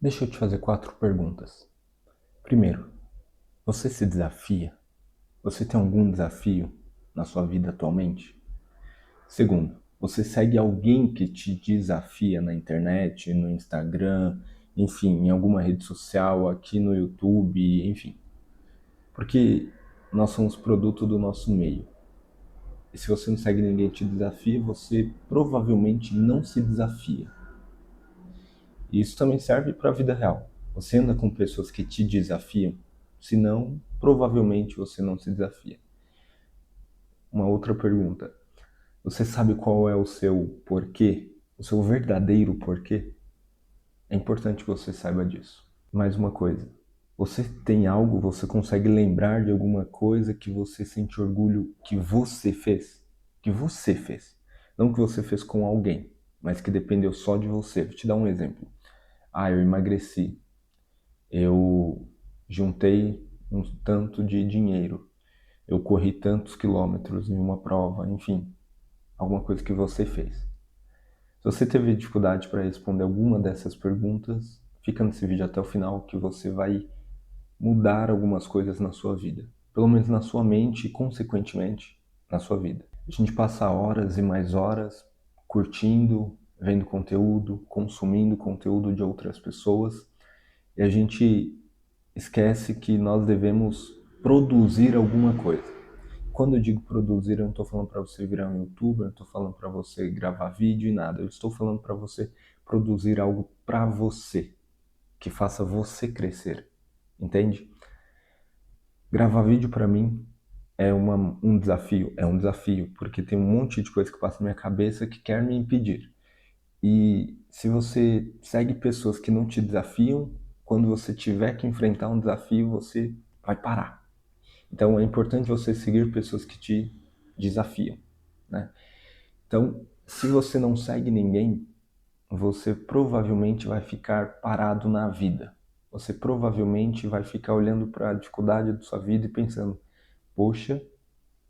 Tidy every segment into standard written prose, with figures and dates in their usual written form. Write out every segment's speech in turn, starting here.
Deixa eu te fazer 4 perguntas. Primeiro, você se desafia? Você tem algum desafio na sua vida atualmente? Segundo, você segue alguém que te desafia na internet, no Instagram, enfim, em alguma rede social, aqui no YouTube, enfim. Porque nós somos produto do nosso meio. E se você não segue ninguém que te desafia, você provavelmente não se desafia. E isso também serve para a vida real. Você anda com pessoas que te desafiam, senão, provavelmente você não se desafia. Uma outra pergunta. Você sabe qual é o seu porquê? O seu verdadeiro porquê? É importante que você saiba disso. Mais uma coisa. Você tem algo, você consegue lembrar de alguma coisa que você sente orgulho que você fez? Que você fez. Não que você fez com alguém, mas que dependeu só de você. Vou te dar um exemplo. Eu emagreci. Eu juntei um tanto de dinheiro, eu corri tantos quilômetros em uma prova, enfim, alguma coisa que você fez. Se você teve dificuldade para responder alguma dessas perguntas, fica nesse vídeo até o final que você vai mudar algumas coisas na sua vida, pelo menos na sua mente e, consequentemente, na sua vida. A gente passa horas e mais horas curtindo, vendo conteúdo, consumindo conteúdo de outras pessoas e a gente esquece que nós devemos produzir alguma coisa. Quando eu digo produzir, eu não estou falando para você virar um youtuber, não estou falando para você gravar vídeo e nada. Eu estou falando para você produzir algo para você, que faça você crescer. Entende? Gravar vídeo para mim é um desafio. É um desafio, porque tem um monte de coisa que passa na minha cabeça que quer me impedir. E se você segue pessoas que não te desafiam, quando você tiver que enfrentar um desafio, você vai parar. Então é importante você seguir pessoas que te desafiam, né? Então, se você não segue ninguém, você provavelmente vai ficar parado na vida. Você provavelmente vai ficar olhando para a dificuldade da sua vida e pensando: poxa,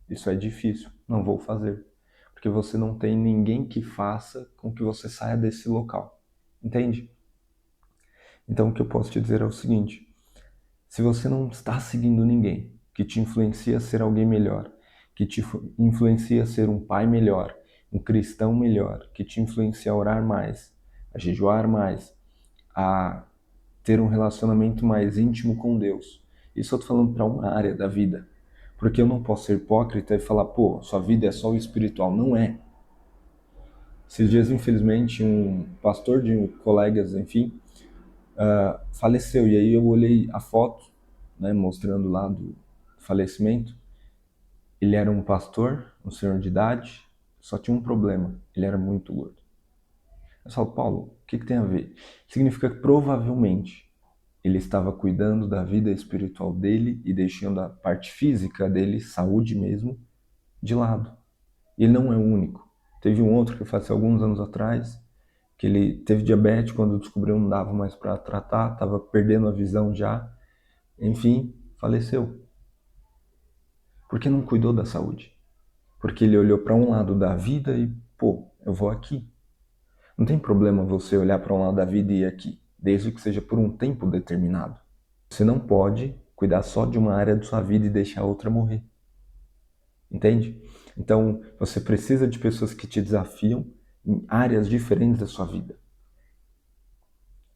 isso é difícil, não vou fazer. Porque você não tem ninguém que faça com que você saia desse local. Entende? Então o que eu posso te dizer é o seguinte: se você não está seguindo ninguém que te influencia a ser alguém melhor, que te influencia a ser um pai melhor, um cristão melhor, que te influencia a orar mais, a jejuar mais, a ter um relacionamento mais íntimo com Deus. Isso eu estou falando para uma área da vida. Porque eu não posso ser hipócrita e falar, pô, sua vida é só o espiritual. Não é. Esses dias, infelizmente, um pastor de colegas, enfim, faleceu. E aí eu olhei a foto, né, mostrando lá do falecimento. Ele era um pastor, um senhor de idade, só tinha um problema, ele era muito gordo. Eu falo, Paulo, o que tem a ver? Significa que provavelmente ele estava cuidando da vida espiritual dele e deixando a parte física dele, saúde mesmo, de lado. E ele não é o único. Teve um outro que faleceu alguns anos atrás, que ele teve diabetes, quando descobriu não dava mais para tratar, estava perdendo a visão já, enfim, faleceu. Por que não cuidou da saúde? Porque ele olhou para um lado da vida e, pô, eu vou aqui. Não tem problema você olhar para um lado da vida e ir aqui, desde que seja por um tempo determinado. Você não pode cuidar só de uma área da sua vida e deixar a outra morrer. Entende? Então, você precisa de pessoas que te desafiam em áreas diferentes da sua vida,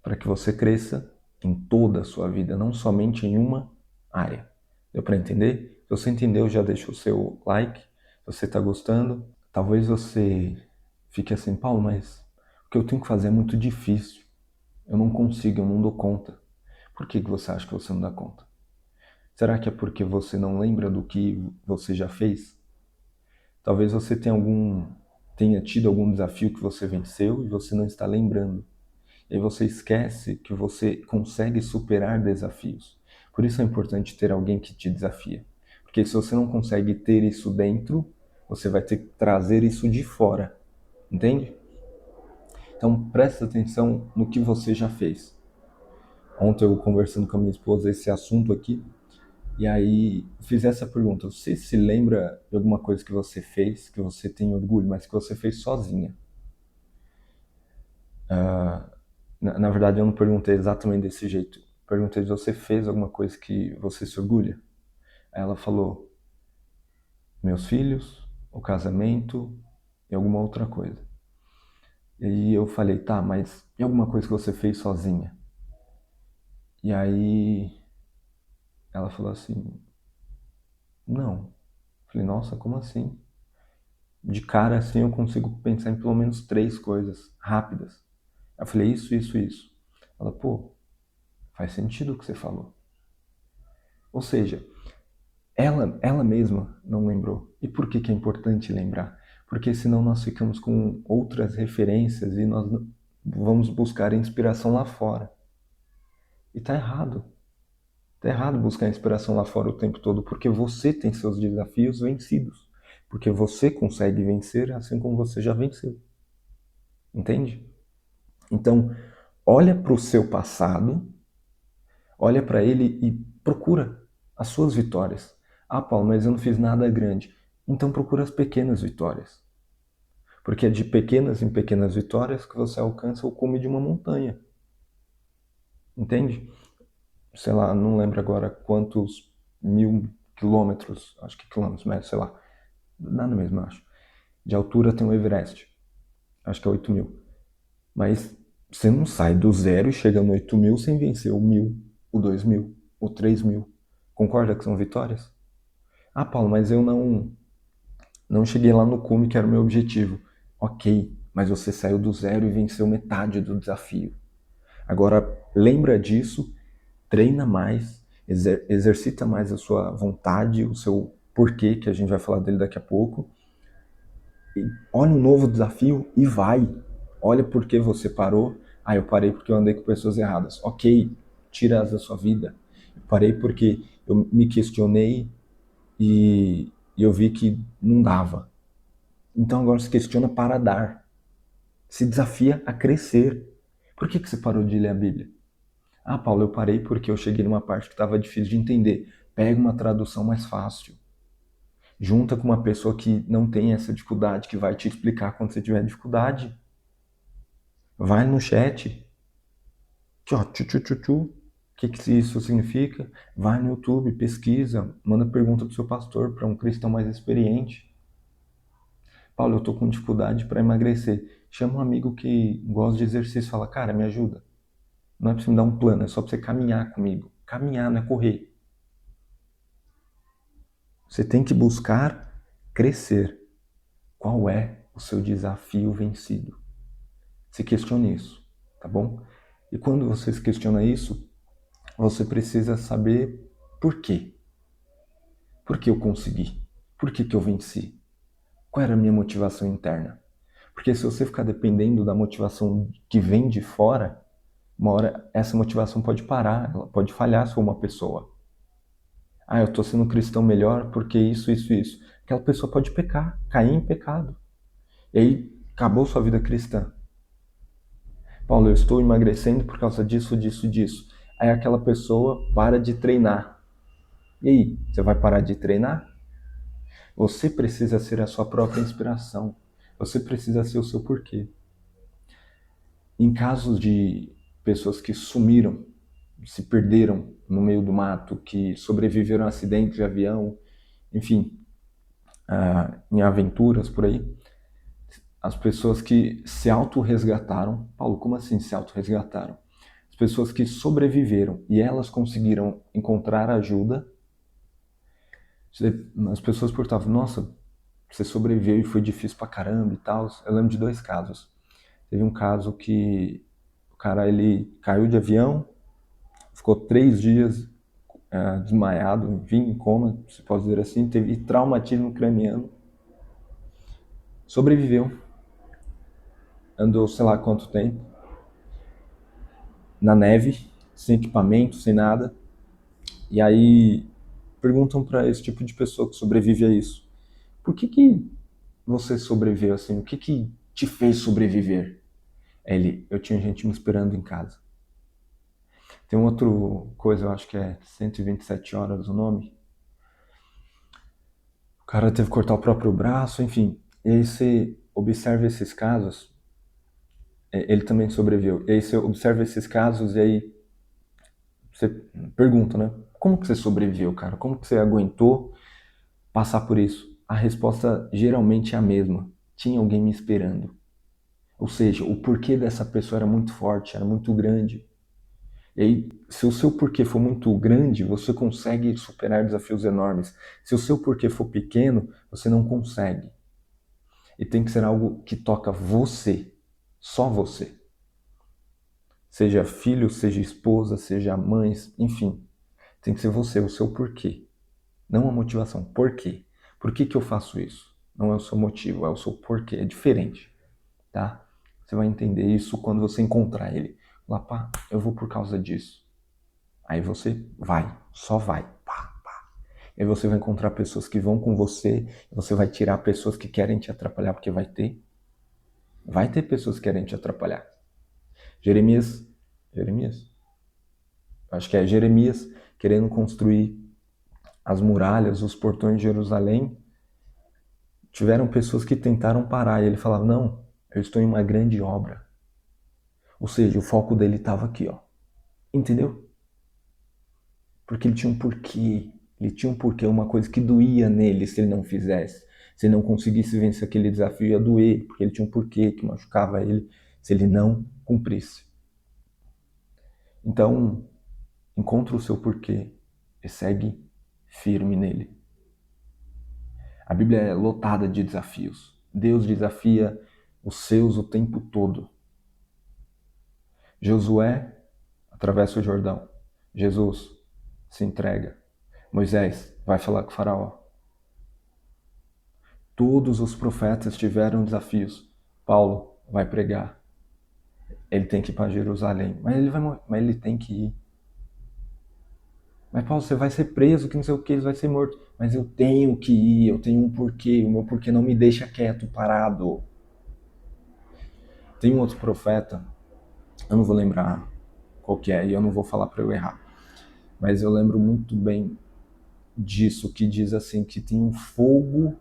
para que você cresça em toda a sua vida, não somente em uma área. Deu para entender? Se você entendeu, já deixa o seu like. Se você está gostando, talvez você fique assim, Paulo, mas o que eu tenho que fazer é muito difícil. Eu não consigo, eu não dou conta. Por que você acha que você não dá conta? Será que é porque você não lembra do que você já fez? Talvez você tenha tido algum desafio que você venceu e você não está lembrando. E aí você esquece que você consegue superar desafios. Por isso é importante ter alguém que te desafia. Porque se você não consegue ter isso dentro, você vai ter que trazer isso de fora. Entende? Então presta atenção no que você já fez. Ontem eu conversando com a minha esposa esse assunto aqui, e aí fiz essa pergunta: você se lembra de alguma coisa que você fez, que você tem orgulho, mas que você fez sozinha? Na verdade, eu não perguntei exatamente desse jeito. Perguntei se você fez alguma coisa que você se orgulha. Aí ela falou, meus filhos, o casamento e alguma outra coisa. E aí eu falei, tá, mas e alguma coisa que você fez sozinha? E aí ela falou assim, não. Falei, nossa, como assim? De cara assim eu consigo pensar em pelo menos 3 coisas rápidas. Eu falei, isso, isso. Ela, pô, faz sentido o que você falou. Ou seja, ela mesma não lembrou. E por que que é importante lembrar? Porque senão nós ficamos com outras referências e nós vamos buscar inspiração lá fora. E tá errado. Tá errado buscar inspiração lá fora o tempo todo, porque você tem seus desafios vencidos. Porque você consegue vencer assim como você já venceu. Entende? Então, olha para o seu passado, olha para ele e procura as suas vitórias. Ah, Paulo, mas eu não fiz nada grande. Então procura as pequenas vitórias. Porque é de pequenas em pequenas vitórias que você alcança o cume de uma montanha. Entende? Sei lá, não lembro agora quantos 1.000 quilômetros, acho que quilômetros, mas sei lá, nada mesmo, acho. De altura tem o Everest, acho que é 8.000. Mas você não sai do zero e chega no 8.000 sem vencer o 1.000, o 2.000, o 3.000. Concorda que são vitórias? Ah, Paulo, mas eu não cheguei lá no cume que era o meu objetivo. Ok, mas você saiu do zero e venceu metade do desafio. Agora, lembra disso, treina mais, exercita mais a sua vontade, o seu porquê, que a gente vai falar dele daqui a pouco. E olha um novo desafio e vai. Olha por que você parou. Ah, eu parei porque eu andei com pessoas erradas. Ok, tira-as da sua vida. Eu parei porque eu me questionei e eu vi que não dava. Então agora se questiona para dar. Se desafia a crescer. Por que você parou de ler a Bíblia? Ah, Paulo, eu parei porque eu cheguei numa parte que estava difícil de entender. Pega uma tradução mais fácil. Junta com uma pessoa que não tem essa dificuldade, que vai te explicar quando você tiver dificuldade. Vai no chat. Aqui, ó, o que isso significa? Vai no YouTube, pesquisa, manda pergunta pro seu pastor, para um cristão mais experiente. Paulo, eu tô com dificuldade para emagrecer. Chama um amigo que gosta de exercício, fala, cara, me ajuda. Não é pra você me dar um plano, é só pra você caminhar comigo. Caminhar, não é correr. Você tem que buscar crescer. Qual é o seu desafio vencido? Se questione isso, tá bom? E quando você se questiona isso, você precisa saber por quê. Por que eu consegui? Por que eu venci? Qual era a minha motivação interna? Porque se você ficar dependendo da motivação que vem de fora, uma hora essa motivação pode parar, ela pode falhar se for uma pessoa. Ah, eu estou sendo um cristão melhor porque isso. Aquela pessoa pode pecar, cair em pecado. E aí acabou sua vida cristã. Paulo, eu estou emagrecendo por causa disso. Aí aquela pessoa para de treinar. E aí, você vai parar de treinar? Você precisa ser a sua própria inspiração. Você precisa ser o seu porquê. Em casos de pessoas que sumiram, se perderam no meio do mato, que sobreviveram a acidentes de avião, enfim, em aventuras por aí, as pessoas que se autorresgataram. Paulo, como assim se autorresgataram? As pessoas que sobreviveram e elas conseguiram encontrar ajuda. As pessoas perguntavam, nossa, você sobreviveu e foi difícil pra caramba e tal. Eu lembro de 2 casos. Teve um caso que o cara ele caiu de avião, ficou 3 dias desmaiado, enfim, em coma, se pode dizer assim, teve traumatismo craniano, sobreviveu, andou sei lá quanto tempo, na neve, sem equipamento, sem nada, e aí perguntam para esse tipo de pessoa que sobrevive a isso, por que você sobreviveu assim? O que te fez sobreviver? Eu tinha gente me esperando em casa. Tem uma outra coisa, eu acho que é 127 horas o nome. O cara teve que cortar o próprio braço, enfim. E aí você observa esses casos, ele também sobreviveu. E aí você observa esses casos e aí você pergunta, né? Como que você sobreviveu, cara? Como que você aguentou passar por isso? A resposta geralmente é a mesma. Tinha alguém me esperando. Ou seja, o porquê dessa pessoa era muito forte, era muito grande. E aí, se o seu porquê for muito grande, você consegue superar desafios enormes. Se o seu porquê for pequeno, você não consegue. E tem que ser algo que toca você, só você. Seja filho, seja esposa, seja mãe, enfim. Tem que ser você, o seu porquê. Não a motivação. Por quê? Por que que eu faço isso? Não é o seu motivo, é o seu porquê. É diferente, tá? Você vai entender isso quando você encontrar ele. Lá, pá, eu vou por causa disso. Aí você vai, só vai. Pá, pá. E aí você vai encontrar pessoas que vão com você, você vai tirar pessoas que querem te atrapalhar, porque vai ter. Vai ter pessoas que querem te atrapalhar. Jeremias, acho que é Jeremias, querendo construir as muralhas, os portões de Jerusalém, tiveram pessoas que tentaram parar e ele falava, não, eu estou em uma grande obra. Ou seja, o foco dele estava aqui, ó. Entendeu? Porque ele tinha um porquê. Ele tinha um porquê, uma coisa que doía nele se ele não fizesse. Se ele não conseguisse vencer aquele desafio, ia doer, porque ele tinha um porquê que machucava ele se ele não cumprisse. Então, encontra o seu porquê e segue firme nele. A Bíblia é lotada de desafios. Deus desafia os seus o tempo todo. Josué atravessa o Jordão. Jesus se entrega. Moisés vai falar com o faraó. Todos os profetas tiveram desafios. Paulo vai pregar. Ele tem que ir para Jerusalém. Mas ele tem que ir. Mas Paulo, você vai ser preso, que não sei o que, ele vai ser morto. Mas eu tenho que ir, eu tenho um porquê. O meu porquê não me deixa quieto, parado. Tem um outro profeta, eu não vou lembrar qual que é, e eu não vou falar para eu errar. Mas eu lembro muito bem disso, que diz assim, que tem um fogo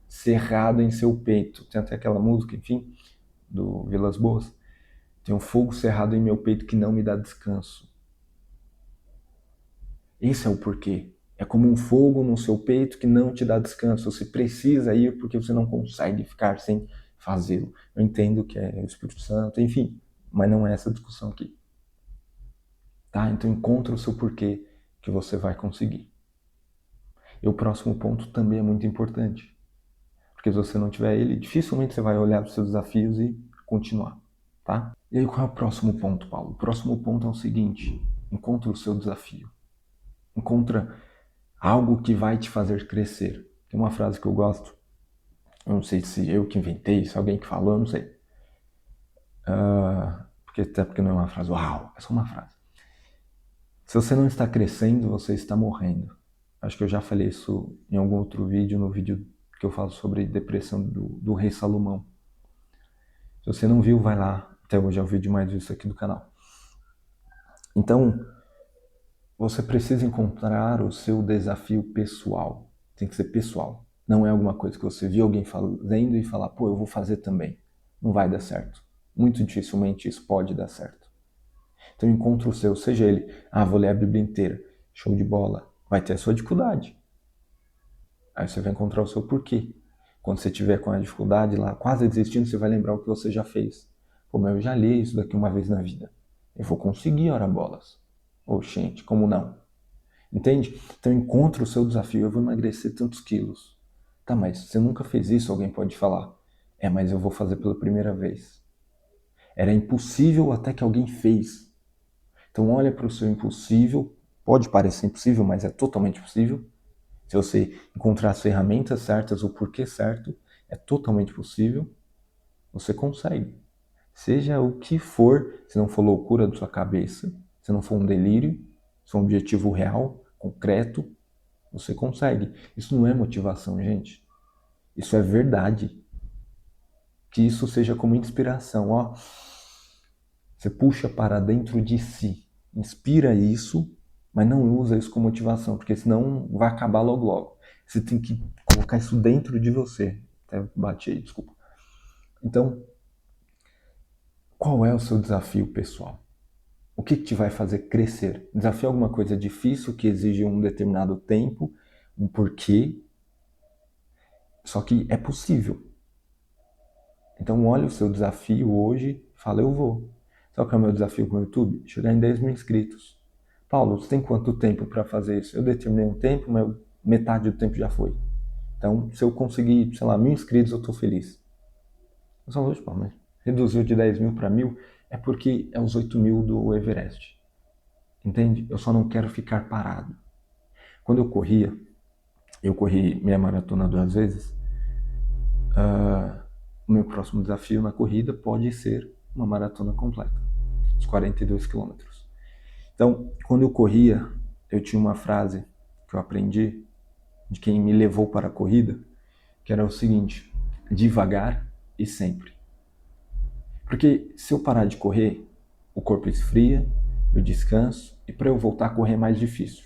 cerrado em seu peito. Tem até aquela música, enfim, do Vilas Boas. Tem um fogo cerrado em meu peito que não me dá descanso. Esse é o porquê. É como um fogo no seu peito que não te dá descanso. Você precisa ir porque você não consegue ficar sem fazê-lo. Eu entendo que é o Espírito Santo, enfim, mas não é essa discussão aqui. Tá? Então encontra o seu porquê que você vai conseguir. E o próximo ponto também é muito importante. Porque se você não tiver ele, dificilmente você vai olhar para os seus desafios e continuar. Tá? E aí qual é o próximo ponto, Paulo? O próximo ponto é o seguinte: encontra o seu desafio. Encontra algo que vai te fazer crescer. Tem uma frase que eu gosto, eu não sei se eu que inventei, se alguém que falou, eu não sei. Até porque não é uma frase, uau, é só uma frase. Se você não está crescendo, você está morrendo. Acho que eu já falei isso em algum outro vídeo, no vídeo que eu falo sobre depressão do rei Salomão. Se você não viu, vai lá. Até hoje é o vídeo mais visto aqui do canal. Então, você precisa encontrar o seu desafio pessoal. Tem que ser pessoal. Não é alguma coisa que você viu alguém fazendo e falar, pô, eu vou fazer também. Não vai dar certo. Muito dificilmente isso pode dar certo. Então encontra o seu, seja ele, vou ler a Bíblia inteira. Show de bola. Vai ter a sua dificuldade. Aí você vai encontrar o seu porquê. Quando você tiver com a dificuldade lá, quase desistindo, você vai lembrar o que você já fez. Pô, mas eu já li isso daqui uma vez na vida. Eu vou conseguir, ora bolas. Ô, gente, como não? Entende? Então encontra o seu desafio. Eu vou emagrecer tantos quilos. Tá, mas você nunca fez isso? Alguém pode falar. Mas eu vou fazer pela primeira vez. Era impossível até que alguém fez. Então olha para o seu impossível. Pode parecer impossível, mas é totalmente possível. Se você encontrar as ferramentas certas, o porquê certo, é totalmente possível. Você consegue. Seja o que for, se não for loucura da sua cabeça, se não for um delírio, se for um objetivo real, concreto, você consegue. Isso não é motivação, gente. Isso é verdade. Que isso seja como inspiração. Ó, você puxa para dentro de si. Inspira isso, mas não usa isso como motivação, porque senão vai acabar logo logo. Você tem que colocar isso dentro de você. Até bati aí, desculpa. Então, Qual é o seu desafio pessoal? O que te vai fazer crescer? Desafio é alguma coisa difícil que exige um determinado tempo, um porquê, só que é possível. Então olha o seu desafio hoje e fala, eu vou. Sabe qual é o meu desafio com o YouTube? Chegar em 10 mil inscritos. Paulo, você tem quanto tempo para fazer isso? Eu determinei um tempo, mas metade do tempo já foi. Então, se eu conseguir, sei lá, 1.000 inscritos, eu estou feliz. Eu só vou, mas reduziu de 10 mil para 1.000 é porque é os 8 mil do Everest. Entende? Eu só não quero ficar parado. Quando eu corri meia maratona 2 vezes, o meu próximo desafio na corrida pode ser uma maratona completa, os 42 quilômetros. Então, quando eu corria, eu tinha uma frase que eu aprendi de quem me levou para a corrida, que era o seguinte: devagar e sempre. Porque se eu parar de correr, o corpo esfria, eu descanso, e para eu voltar a correr é mais difícil.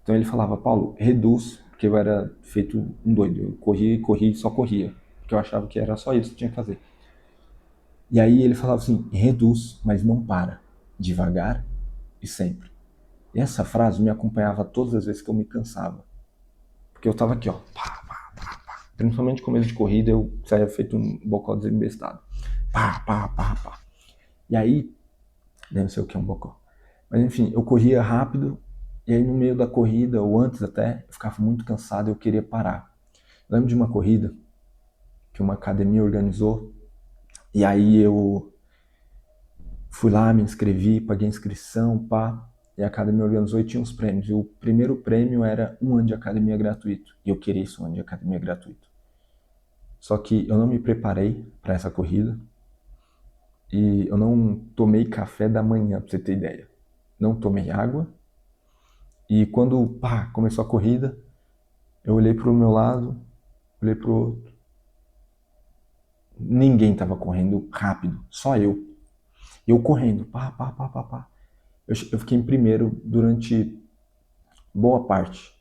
Então ele falava, Paulo, reduz, porque eu era feito um doido. Eu corria e só corria, porque eu achava que era só isso que tinha que fazer. E aí ele falava assim, reduz, mas não para, devagar e sempre. E essa frase me acompanhava todas as vezes que eu me cansava. Porque eu tava aqui, ó, pá, pá, pá, pá. Principalmente no começo de corrida, eu saía feito um bocó desembestado. Pá, pá, pá, pá. E aí, não sei o que é um bocó. Mas enfim, eu corria rápido, e aí no meio da corrida, ou antes até, eu ficava muito cansado e eu queria parar. Eu lembro de uma corrida que uma academia organizou, e aí eu fui lá, me inscrevi, paguei a inscrição, pá, e a academia organizou e tinha uns prêmios. E o primeiro prêmio era um ano de academia gratuito, e eu queria esse um ano de academia gratuito. Só que eu não me preparei para essa corrida, e eu não tomei café da manhã, pra você ter ideia. Não tomei água, e quando, pá, começou a corrida, eu olhei pro meu lado, olhei pro outro. Ninguém tava correndo rápido, só eu. Eu correndo, pá, pá, pá, pá, pá. Eu fiquei em primeiro durante boa parte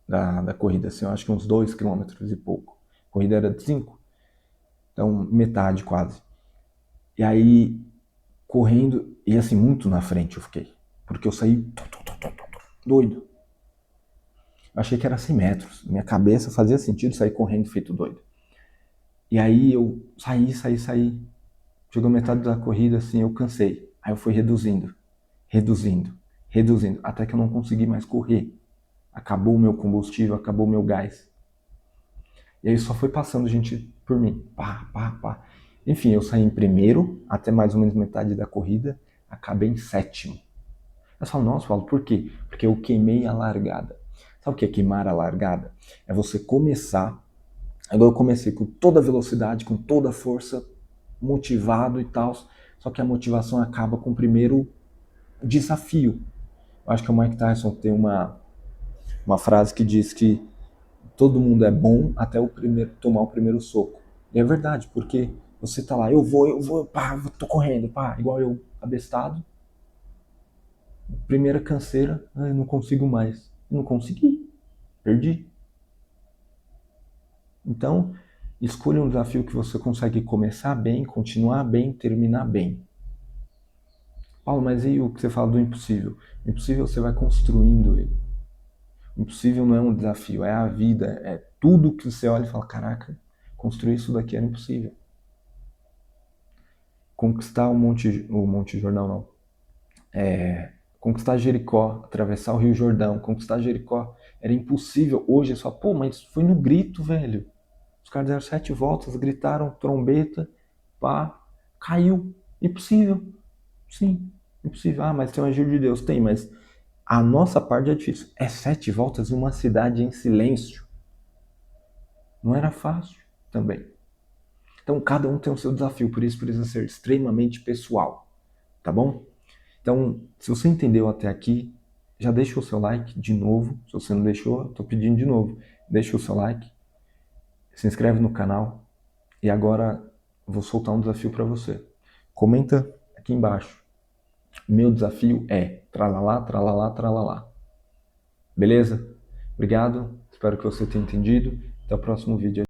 da corrida, assim, eu acho que uns 2 quilômetros e pouco. A corrida era de 5, então metade quase. E aí, correndo, e assim, muito na frente eu fiquei, porque eu saí doido. Eu achei que era 100 metros, minha cabeça fazia sentido sair correndo feito doido. E aí eu saí. Chegou metade da corrida, assim, eu cansei. Aí eu fui reduzindo, até que eu não consegui mais correr. Acabou o meu combustível, acabou o meu gás. E aí só foi passando gente por mim. Pá, pá, pá. Enfim, eu saí em primeiro, até mais ou menos metade da corrida, acabei em sétimo. Eu falo, nossa, Paulo, por quê? Porque eu queimei a largada. Sabe o que é queimar a largada? É você começar, agora eu comecei com toda a velocidade, com toda a força, motivado e tal, só que a motivação acaba com o primeiro desafio. Eu acho que o Mike Tyson tem uma frase que diz que todo mundo é bom até o primeiro tomar o primeiro soco. E é verdade, porque você tá lá, eu vou, pá, tô correndo, pá, igual eu, abestado. Primeira canseira, eu não consigo mais. Eu não consegui, perdi. Então, escolha um desafio que você consegue começar bem, continuar bem, terminar bem. Paulo, mas e o que você fala do impossível? O impossível você vai construindo ele. O impossível não é um desafio, é a vida, é tudo que você olha e fala, caraca, construir isso daqui era impossível. Conquistar o Monte Jordão não. Conquistar Jericó, atravessar o Rio Jordão, conquistar Jericó era impossível. Hoje é só, pô, mas foi no grito, velho. Os caras deram 7 voltas, gritaram, trombeta, pá, caiu. Impossível. Sim, impossível. Ah, mas tem o agir de Deus. Tem, mas a nossa parte é difícil. É 7 voltas numa cidade em silêncio. Não era fácil também. Então cada um tem o seu desafio, por isso precisa ser extremamente pessoal, tá bom? Então, se você entendeu até aqui, já deixa o seu like de novo. Se você não deixou, eu tô pedindo de novo. Deixa o seu like, se inscreve no canal e agora eu vou soltar um desafio para você. Comenta aqui embaixo. Meu desafio é tralalá, tralalá, tralalá. Beleza? Obrigado, espero que você tenha entendido. Até o próximo vídeo.